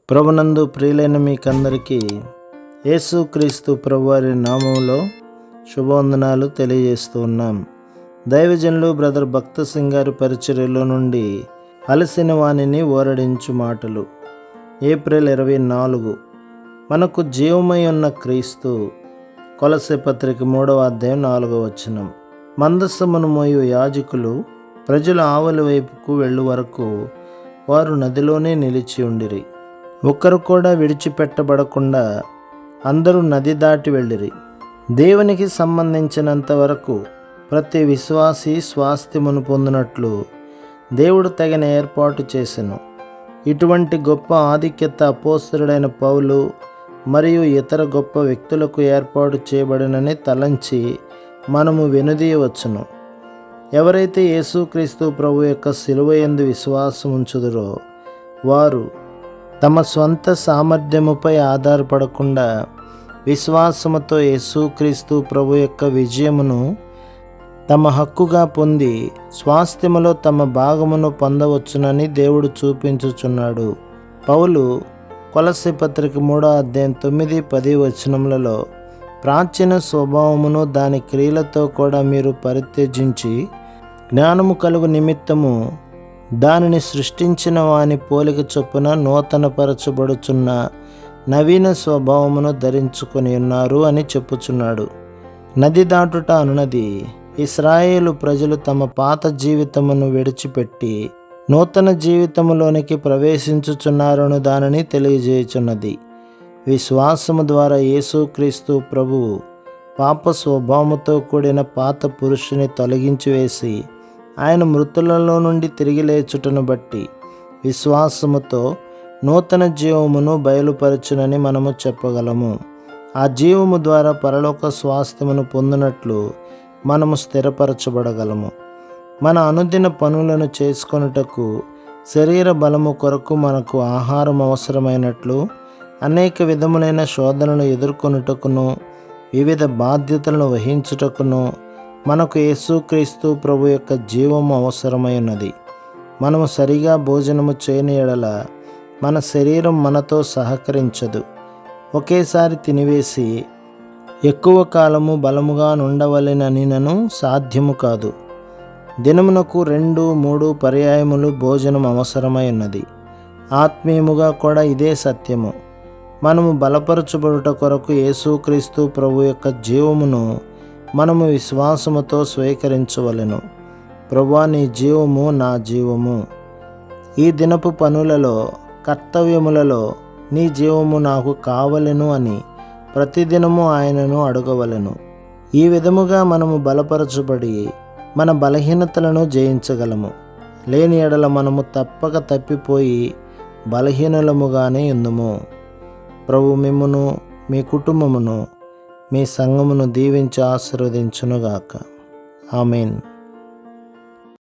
ప్రభునందు ప్రియులైన మీకందరికీ యేసుక్రీస్తు ప్రభువారి నామంలో శుభవందనాలు తెలియజేస్తూ ఉన్నాం. దైవజనులు బ్రదర్ భక్త సింగ్ గారి పరిచర్యలో నుండి అలసిన వాణిని ఓరడించు మాటలు. ఏప్రిల్ 24. మనకు జీవమై ఉన్న క్రీస్తు. కొలస్సే పత్రిక 3వ అధ్యాయం 4వ వచనం. మందసమును మోయు యాజకులు ప్రజల ఆవలి వైపుకు వెళ్ళు వరకు వారు నదిలోనే నిలిచి ఉండిరి. ఒక్కరు కూడా విడిచిపెట్టబడకుండా అందరూ నది దాటి వెళ్ళిరి. దేవునికి సంబంధించినంత వరకు ప్రతి విశ్వాసి స్వాస్థ్యమును పొందినట్లు దేవుడు తగిన ఏర్పాటు చేసెను. ఇటువంటి గొప్ప ఆధిక్యత అపోస్తలుడైన పౌలు మరియు ఇతర గొప్ప వ్యక్తులకు ఏర్పాటు చేయబడినని తలంచి మనము వెనుదీయవచ్చును. ఎవరైతే యేసుక్రీస్తు ప్రభు యొక్క శిలువ యందు విశ్వాసం ఉంచుదురో వారు తమ స్వంత సామర్థ్యముపై ఆధారపడకుండా విశ్వాసముతో యేసుక్రీస్తు ప్రభు యొక్క విజయమును తమ హక్కుగా పొంది స్వాస్థ్యములో తమ భాగమును పొందవచ్చునని దేవుడు చూపించుచున్నాడు. పౌలు కొలస్సే పత్రిక 3వ అధ్యాయం 9-10 వచనములలో ప్రాచీన స్వభావమును దాని క్రియలతో కూడా మీరు పరిత్యజించి జ్ఞానము కలుగు నిమిత్తము దానిని సృష్టించిన వాని పోలిక చొప్పున నూతనపరచబడుచున్న నవీన స్వభావమును ధరించుకొని ఉన్నారు అని చెప్పుచున్నాడు. నది దాటుట అనునది ఇశ్రాయేలు ప్రజలు తమ పాత జీవితమును విడిచిపెట్టి నూతన జీవితములోనికి ప్రవేశించుచున్నారను దానిని తెలియజేయుచున్నది. విశ్వాసము ద్వారా యేసుక్రీస్తు ప్రభువు పాప స్వభావముతో కూడిన పాత పురుషుని తొలగించి వేసి ఆయన మృతులలో నుండి తిరిగి లేచుటను బట్టి విశ్వాసముతో నూతన జీవమును బయలుపరచునని మనము చెప్పగలము. ఆ జీవము ద్వారా పరలోక స్వాస్థ్యమును పొందినట్లు మనము స్థిరపరచబడగలము. మన అనుదిన పనులను చేసుకొనుటకు శరీర బలము కొరకు మనకు ఆహారం అవసరమైనట్లు అనేక విధములైన శోధనలు ఎదుర్కొనుటకును వివిధ బాధ్యతలను వహించుటకును మనకు యేసుక్రీస్తు ప్రభు యొక్క జీవము అవసరమై ఉన్నది. మనము సరిగా భోజనము చేయని యెడల మన శరీరం మనతో సహకరించదు. ఒకేసారి తినివేసి ఎక్కువ కాలము బలముగా నుండవలెననినను సాధ్యము కాదు. దినమునకు 2-3 పర్యాయములు భోజనం అవసరమై ఉన్నది. ఆత్మీయముగా కూడా ఇదే సత్యము. మనము బలపరచబడుట కొరకు యేసుక్రీస్తు ప్రభు యొక్క జీవమును మనము విశ్వాసముతో స్వీకరించవలెను. ప్రభువా, నీ జీవము నా జీవము. ఈ దినపు పనులలో కర్తవ్యములలో నీ జీవము నాకు కావలెను అని ప్రతిదినము ఆయనను అడగవలెను. ఈ విధముగా మనము బలపరచబడి మన బలహీనతలను జయించగలము. లేని ఎడల మనము తప్పక తప్పిపోయి బలహీనులముగానే ఉందుము. ప్రభు మిమ్మును, మీ కుటుంబమును, మీ సంఘమును దీవించి ఆశీర్వదించునుగాక. ఆమేన్.